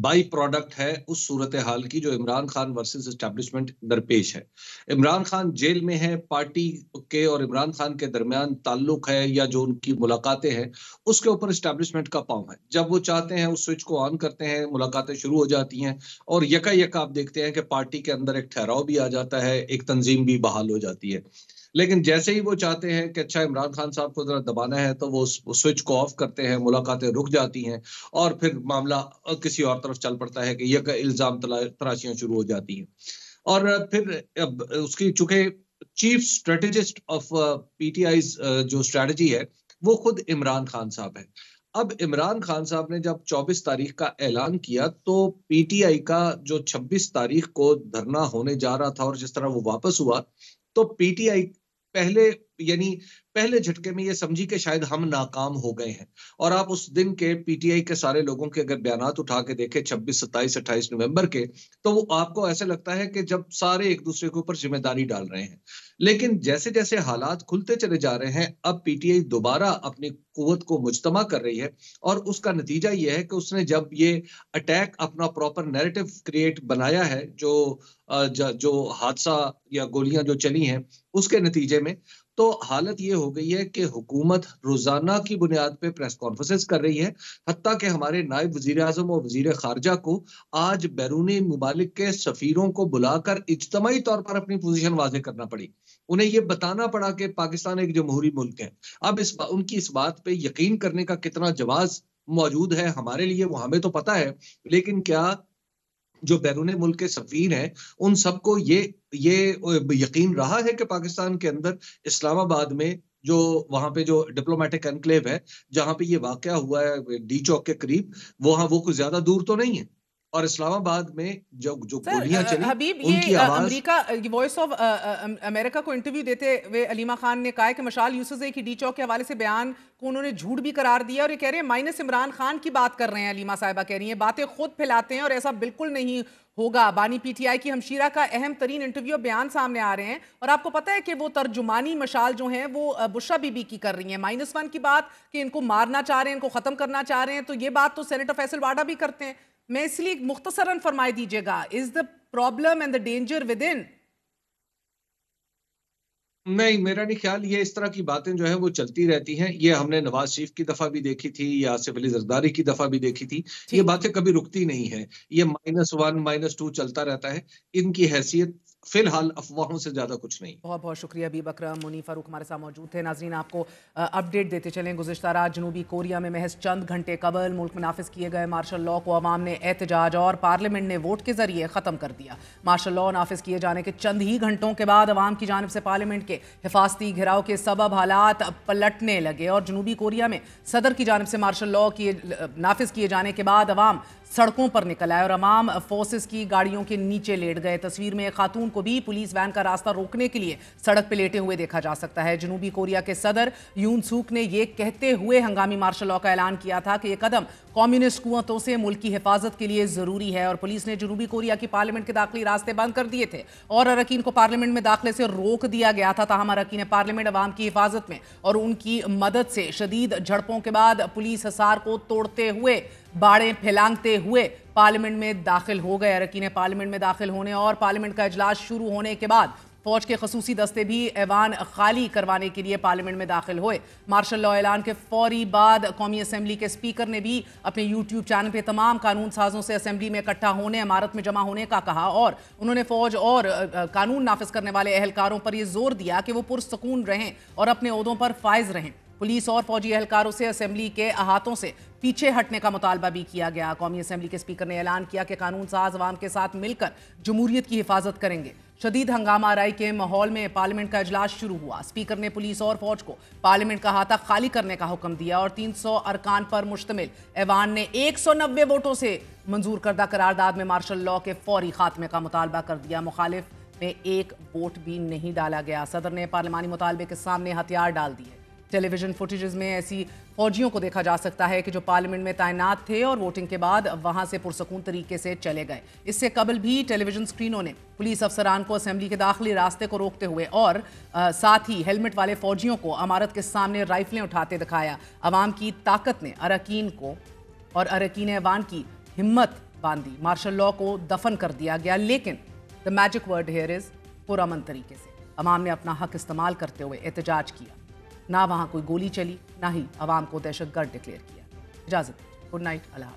बाई प्रोडक्ट है उस सूरत हाल की जो इमरान खान वर्सेस एस्टेब्लिशमेंट दरपेश है। इमरान खान जेल में है, पार्टी के और इमरान खान के दरमियान ताल्लुक है या जो उनकी मुलाकातें हैं उसके ऊपर एस्टेब्लिशमेंट का पांव है। जब वो चाहते हैं उस स्विच को ऑन करते हैं, मुलाकातें शुरू हो जाती हैं और यका आप देखते हैं कि पार्टी के अंदर एक ठहराव भी आ जाता है, एक तंजीम भी बहाल हो जाती है। लेकिन जैसे ही वो चाहते हैं कि अच्छा इमरान खान साहब को जरा दबाना है तो वो स्विच को ऑफ करते हैं, मुलाकातें रुक जाती हैं और फिर मामला किसी और तरफ चल पड़ता है कि यह इल्जाम तराशियां शुरू हो जाती हैं। और फिर उसकी चूंकि चीफ स्ट्रेटेजिस्ट ऑफ पीटीआई's जो स्ट्रेटजी है वो खुद इमरान खान साहब है। अब इमरान खान साहब ने जब 24 तारीख का ऐलान किया तो पीटीआई का जो 26 तारीख को धरना होने जा रहा था और जिस तरह वो वापस हुआ तो पीटीआई पहले झटके में ये समझी कि शायद हम नाकाम हो गए हैं। और आप उस दिन के पीटीआई के सारे लोगों के अगर बयानात उठा के देखें 26, 27, 28 नवंबर के, तो वो आपको ऐसा लगता है कि जब सारे एक दूसरे के ऊपर जिम्मेदारी डाल रहे हैं। लेकिन जैसे जैसे हालात खुलते चले जा रहे हैं अब पीटीआई दोबारा अपनी कुव्वत को मुजतमा कर रही है और उसका नतीजा ये है कि उसने जब ये अटैक अपना प्रॉपर नैरेटिव क्रिएट बनाया है, जो हादसा या गोलियां जो चली हैं उसके नतीजे में, तो हालत ये हो गई है कि हुकूमत रोजाना की बुनियाद पे प्रेस कॉन्फ्रेंसेस कर रही है। हत्ता कि हमारे नायब वजीर आजम और वजीर खारजा को आज बैरूनी मुमालिक के सफीरों को बुलाकर इज्तमाई तौर पर अपनी पोजीशन वाज़ेह करना पड़ी। उन्हें ये बताना पड़ा कि पाकिस्तान एक जमहूरी मुल्क है। अब उनकी इस बात पे यकीन करने का कितना जवाज मौजूद है हमारे लिए वो हमें तो पता है, लेकिन क्या जो बैरून मुल्क के सफीर हैं उन सबको ये यकीन रहा है कि पाकिस्तान के अंदर इस्लामाबाद में जो वहां पे जो डिप्लोमेटिक एनक्लेव है जहां पे ये वाकया हुआ है डी चौक के करीब, वो कोई ज्यादा दूर तो नहीं है। और इस्लामाबाद में जो गोलियां सर, चली हबीब, उनकी ये आवाज। अमेरिका, वॉइस ऑफ अमेरिका को इंटरव्यू देते हुए अलीमा खान ने कहा है कि मशाल यूसुफजई की डी चौक के हवाले से बयान को उन्होंने झूठ भी करार दिया और ये कह रहे हैं माइनस इमरान खान की बात कर रहे हैं। अलीमा साहिबा कह रही हैं बातें खुद फैलाते हैं और ऐसा बिल्कुल नहीं होगा। बानी पीटीआई की हमशीरा का अहम तरीन इंटरव्यू बयान सामने आ रहे हैं और आपको पता है कि वो तर्जुमानी मशाल जो हैं वो बुशरा बीबी की कर रही हैं। -1 की बात कि इनको मारना चाह रहे हैं, इनको खत्म करना चाह रहे हैं, तो ये बात तो सेनेटर फैसल वाडा भी करते हैं। मैं इसलिए मुख्तसरन फरमाई दीजिएगा, is the problem and the danger with in? नहीं, मेरा नहीं ख्याल। ये इस तरह की बातें जो है वो चलती रहती हैं। ये हमने नवाज शरीफ की दफा भी देखी थी या आसिफ अली जरदारी की दफा भी देखी थी। ये बातें कभी रुकती नहीं है। ये -1 -2 चलता रहता है। इनकी हैसियत फिलहाल अफवाहों से ज्यादा कुछ नहीं। बहुत बहुत शुक्रिया हबीब अकरम। मुनीफ फारूक हमारे साथ मौजूद थे। नाजरीन, आपको अपडेट देते चलें। गुज़िश्ता रात जनूबी कोरिया में महज चंद घंटे कबल मुल्क में नाफिज किए गए मार्शल लॉ को अवाम ने एहतजाज और पार्लियामेंट ने वोट के जरिए ख़त्म कर दिया। मार्शल लॉ नाफिज किए जाने के चंद ही घंटों के बाद अवाम की जानिब से पार्लियामेंट के हिफाजती घेराव के सबब हालात पलटने लगे और जनूबी कोरिया में सदर की जानिब से मार्शल लॉ नाफिज किए जाने के बाद अवाम सड़कों पर निकल आए और अवाम फोर्सेस की गाड़ियों के नीचे लेट गए। तस्वीर में एक खातून को भी पुलिस वैन का रास्ता रोकने के लिए सड़क पर लेटे हुए देखा जा सकता है। जनूबी कोरिया के सदर यून सूक ने यह कहते हुए हंगामी मार्शल लॉ का ऐलान किया था कि यह कदम कम्युनिस्ट कुवतों से मुल्क की हिफाजत के लिए जरूरी है और पुलिस ने जनूबी कोरिया की पार्लियामेंट के दाखिली रास्ते बंद कर दिए थे और अरकान को पार्लियामेंट में दाखिले से रोक दिया गया था। ताहम अरकान पार्लियामेंट अवाम की हिफाजत में और उनकी मदद से शदीद झड़पों के बाद पुलिस हिसार को तोड़ते हुए बाड़े फैलांगते हुए पार्लियामेंट में दाखिल हो गए। अरकान पार्लियामेंट में दाखिल होने और पार्लियामेंट का इजलास शुरू होने के बाद फौज के खसूसी दस्ते भी ऐवान खाली करवाने के लिए पार्लियामेंट में दाखिल हुए। मार्शल लॉ ऐलान के फौरी बाद कौमी असम्बली के स्पीकर ने भी अपने यूट्यूब चैनल पे तमाम कानून साजों से असम्बली में इकट्ठा होने, इमारत में जमा होने का कहा और उन्होंने फौज और कानून नाफिज करने वाले एहलकारों पर यह जोर दिया कि वो पुरसकून रहें और अपने ओहदों पर फायज रहें। पुलिस और फौजी एहलकारों से असम्बली के अहातों से पीछे हटने का मुतालबा भी किया गया। कौमी असम्बली के स्पीकर ने ऐलान किया कि कानून साज अवाम के साथ मिलकर जमहूरियत की हिफाजत करेंगे। शदीद हंगामा आराई के माहौल में पार्लियामेंट का इजलास शुरू हुआ। स्पीकर ने पुलिस और फौज को पार्लियामेंट का अहाता खाली करने का हुक्म दिया और 300 अरकान पर मुश्तमिल ऐवान ने 190 वोटों से मंजूर करदा करारदाद में मार्शल लॉ के फौरी खात्मे का मुतालबा कर दिया। मुखालिफ में एक वोट भी नहीं डाला गया। सदर ने पार्लिमानी मुतालबे के सामने हथियार डाल दिए। टेलीविजन फुटेजेस में ऐसी फौजियों को देखा जा सकता है कि जो पार्लियामेंट में तैनात थे और वोटिंग के बाद वहां से पुरसकून तरीके से चले गए। इससे कबल भी टेलीविजन स्क्रीनों ने पुलिस अफसरान को असेंबली के दाखिली रास्ते को रोकते हुए और साथ ही हेलमेट वाले फौजियों को इमारत के सामने राइफलें उठाते दिखाया। अवाम की ताकत ने अरकान को और अरकान ऐवान की हिम्मत बांधी। मार्शल लॉ को दफन कर दिया गया, लेकिन the magic word here is पुरअमन तरीके से। अवाम ने अपना हक इस्तेमाल करते हुए एहतजाज किया। ना वहाँ कोई गोली चली, ना ही अवाम को दहशतगर्द डिक्लेयर किया। इजाज़त, गुड नाइट, अल्लाह।